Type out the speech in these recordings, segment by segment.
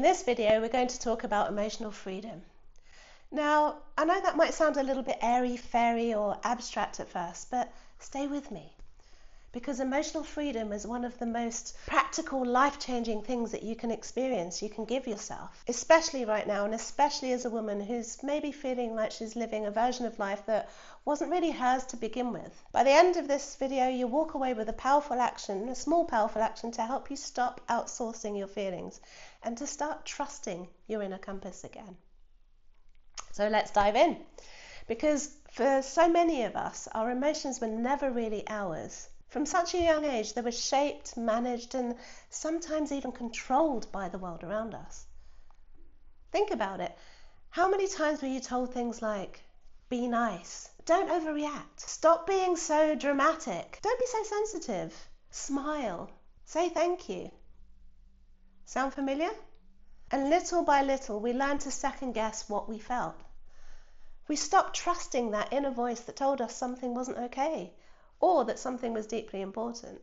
In this video, we're going to talk about emotional freedom. Now, I know that might sound a little bit airy-fairy or abstract at first, but stay with me, because emotional freedom is one of the most practical, life-changing things that you can experience, you can give yourself, especially right now, and especially as a woman who's maybe feeling like she's living a version of life that wasn't really hers to begin with. By the end of this video, you walk away with a powerful action, a small powerful action to help you stop outsourcing your feelings and to start trusting your inner compass again. So let's dive in, because for so many of us, our emotions were never really ours. From such a young age, they were shaped, managed, and sometimes even controlled by the world around us. Think about it. How many times were you told things like, be nice, don't overreact, stop being so dramatic, don't be so sensitive, smile, say thank you? Sound familiar? And little by little, we learned to second guess what we felt. We stopped trusting that inner voice that told us something wasn't okay, or that something was deeply important.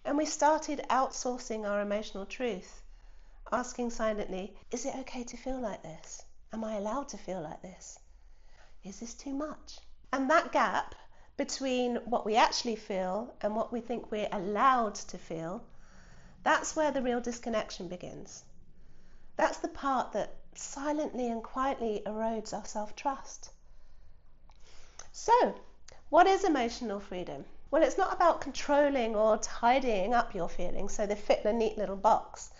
And we started outsourcing our emotional truth, asking silently, is it okay to feel like this? Am I allowed to feel like this? Is this too much? And that gap between what we actually feel and what we think we're allowed to feel, that's where the real disconnection begins. That's the part that silently and quietly erodes our self-trust. So, what is emotional freedom? Well, it's not about controlling or tidying up your feelings so they fit in a neat little box.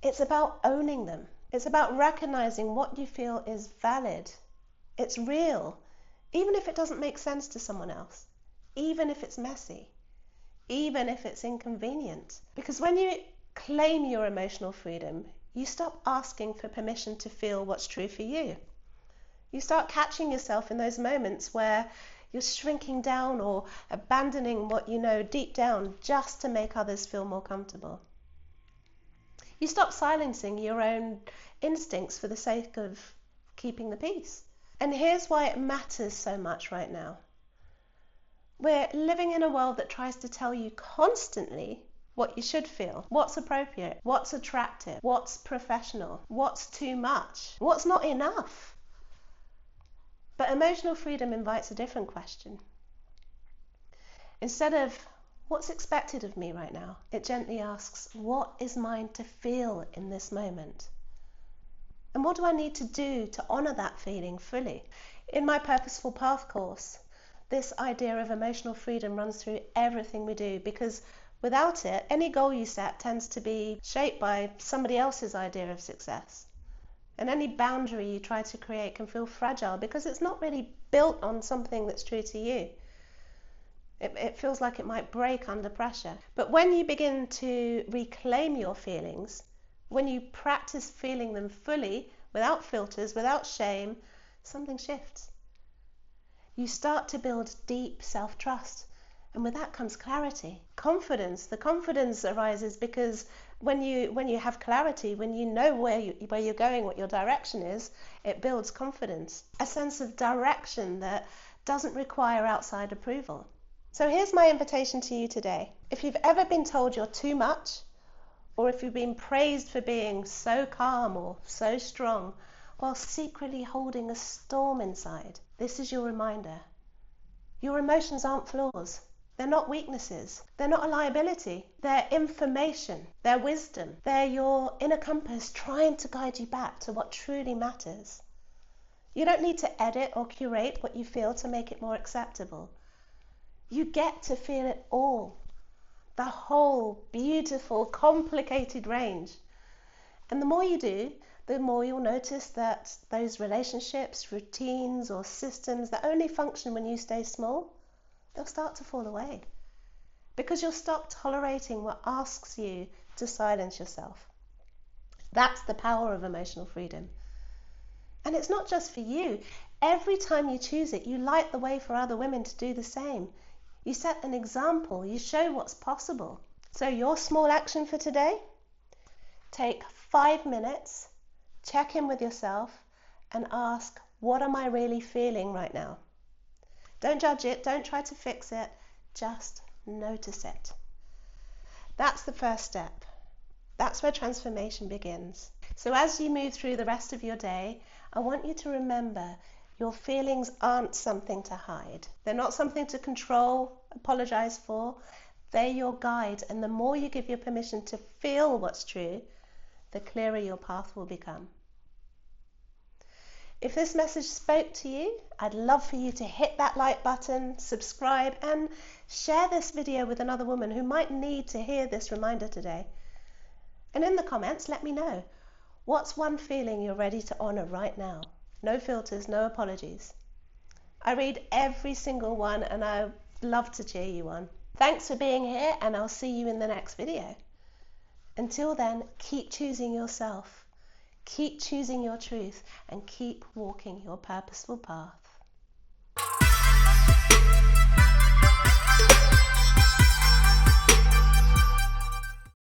It's about owning them. It's about recognizing what you feel is valid. It's real, even if it doesn't make sense to someone else, even if it's messy, even if it's inconvenient. Because when you claim your emotional freedom, you stop asking for permission to feel what's true for you. You start catching yourself in those moments where you're shrinking down or abandoning what you know deep down just to make others feel more comfortable. You stop silencing your own instincts for the sake of keeping the peace. And here's why it matters so much right now. We're living in a world that tries to tell you constantly what you should feel, what's appropriate, what's attractive, what's professional, what's too much, what's not enough. But emotional freedom invites a different question. Instead of, what's expected of me right now? It gently asks, what is mine to feel in this moment? And what do I need to do to honor that feeling fully? In my Purposeful Path course, this idea of emotional freedom runs through everything we do, because without it, any goal you set tends to be shaped by somebody else's idea of success. And any boundary you try to create can feel fragile because it's not really built on something that's true to you. It feels like it might break under pressure. But when you begin to reclaim your feelings, when you practice feeling them fully, without filters, without shame, something shifts. You start to build deep self-trust. And with that comes clarity, confidence. The confidence arises because when you have clarity, when you know where you're going, what your direction is, it builds confidence, a sense of direction that doesn't require outside approval. So here's my invitation to you today. If you've ever been told you're too much, or if you've been praised for being so calm or so strong, while secretly holding a storm inside, this is your reminder. Your emotions aren't flaws. They're not weaknesses. They're not a liability. They're information. They're wisdom. They're your inner compass trying to guide you back to what truly matters. You don't need to edit or curate what you feel to make it more acceptable. You get to feel it all. The whole beautiful, complicated range. And the more you do, the more you'll notice that those relationships, routines, or systems that only function when you stay small, they'll start to fall away, because you'll stop tolerating what asks you to silence yourself. That's the power of emotional freedom. And it's not just for you. Every time you choose it, you light the way for other women to do the same. You set an example. You show what's possible. So your small action for today? Take 5 minutes, check in with yourself, and ask, what am I really feeling right now? Don't judge it, don't try to fix it, just notice it. That's the first step. That's where transformation begins. So as you move through the rest of your day, I want you to remember your feelings aren't something to hide. They're not something to control, apologize for. They're your guide, and the more you give your permission to feel what's true, the clearer your path will become. If this message spoke to you, I'd love for you to hit that like button, subscribe, and share this video with another woman who might need to hear this reminder today. And in the comments, let me know, what's one feeling you're ready to honor right now? No filters, no apologies. I read every single one, and I love to cheer you on. Thanks for being here, and I'll see you in the next video. Until then, keep choosing yourself, keep choosing your truth, and keep walking your purposeful path.